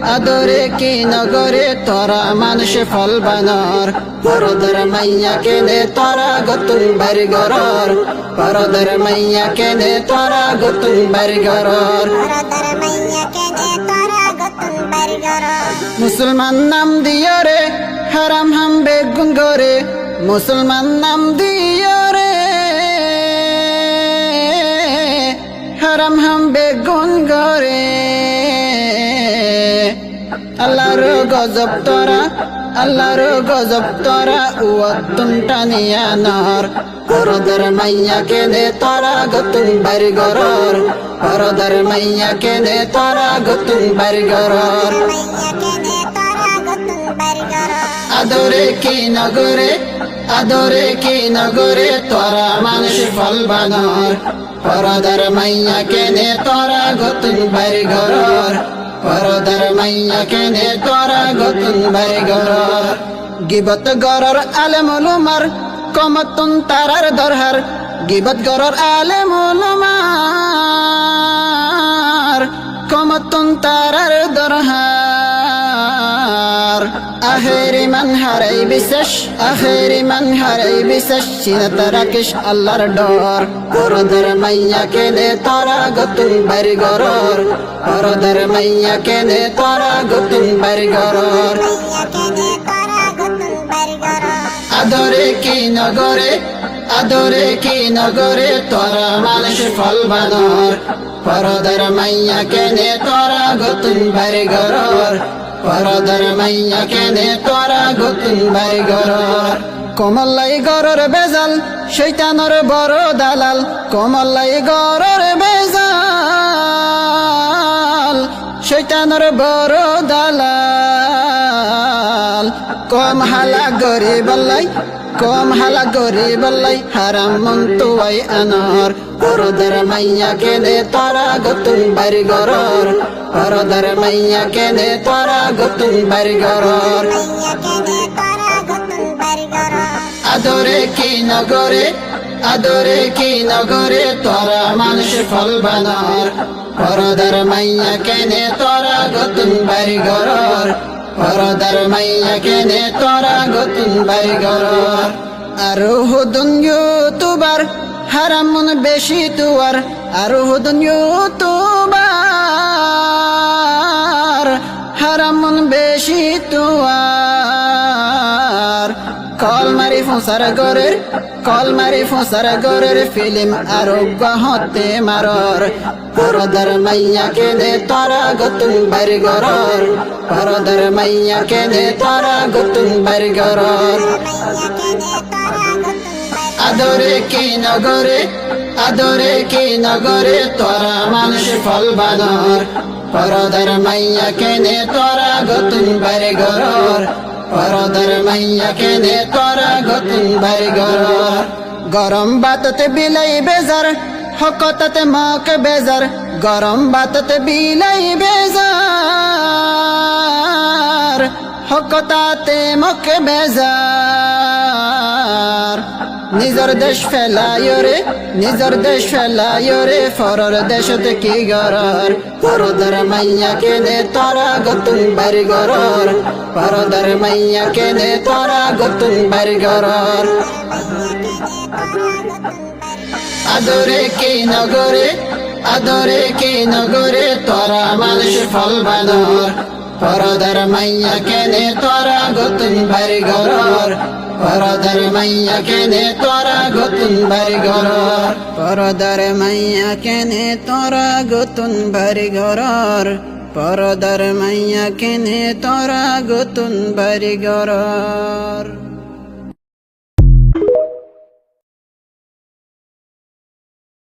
আদরে কি নগরে তোরা মানুষ ফল বানর পরদর মাইয়া কেনে তোরা গতুন বাড়ি গরর পরদর মাইয়া কেনে তোরা গতুন বাড়ি গরর মুসলমান নাম দিও রে হারাম হাম বেগুন গরে মুসলমান নাম দিও রে হারাম হাম বেগুন গরে আল্লাহর গজব তোরা উয়াতুন টানিয়া নর পরদর মাইয়া কেনে তোরা গতুন বাড়ি গরর পরদর মাইয়া কেনে তোরা গতুন বাড়ি গরর আদরে কি নগরে তোরা মানুষ ফল বানর পরদর মাইয়া কেনে তোরা গতুন বাড়ি গরর পরদর মাইয়া কেনে তোরা গতুন বাড়ি গরর গিবত গরর আলেম উলুমার কমতুন তারার দরহার গিবত গরর আলেম উলুমার কমতুন তারার দরহার আখেরি মান হারাই বিশ্বাস চিনত রাখিস আল্লাহর ডর পরদর মাইয়া কেনে তোরা গতুন বাড়ি গরর পরদর মাইয়া কেনে তোরা গতুন বাড়ি গরর আদরে কি নগরে তোরা মানুষ ফল বানর পরদর মাইয়া কেনে তোরা গতুন বাড়ি গরর পরদর মাইয়া কেনে তোরা গতুন বাড়ি গরর কমলাই গরর বেজাল শৈতানর বড় দালাল কমলাই গরর বেজাল শৈতানর বড় দালাল কম হালা গরি হারাম মন্তুয়াই আনর পরদর মাইয়া কেনে তোরা গতুন বাড়ি গরর পরদর মাইয়া কেনে তোরা গতুন বাড়ি গরর আদরে কি নগরে তোরা মানুষ ফল বানর পরদর মাইয়া কেনে তোরা গতুন বাড়ি গরর পরদর মাইয়া কেনে তোরা গতুন বাড়ি গরর আরো হুদুন ইউটিউবার হারামুন বেশি তুয়ার আরো হুদুন ইউটিউবার হারামুন বেশি তুয়ার কল মারি ফোসার গরের ফিল্ম আরোগ্য হতে মারর পরদর মাইয়া কেনে তোরা গতুন বাড়ি গরর পরদর মাইয়া কেনে তোরা গতুন বাড়ি গরর আদরে কি নগরে তোরা মানুষ ফল বানর পরদর মাইয়া কেনে তোরা গতুন বাড়ি গরর পরদর মাইয়া কেনে তোরা গতুন বাড়ি গরর গরম বাততে বিলাই বেজার হকততে মক বেজার গরম বাততে বিলাই বেজার হকতাতে মক বেজার নিজর দেশ ফেলায় রে ফরর দেশতে কি গরর পরদর মাইয়া কেনে তোরা গতুন বাড়ি গরর পরদর মাইয়া কেনে তোরা গতুন বাড়ি গরর আদরে কি নগরে তোরা মানুষ ফল বানর পরদর মাইয়া কেনে তোরা গতুন বাড়ি গরর পরদর মাইয়া কেনে তোরা গতুন বাড়ি গরর পরদর মাইয়া কেনে তোরা গতুন বাড়ি গরর পরদর মাইয়া কেনে তোরা গতুন বাড়ি গরর।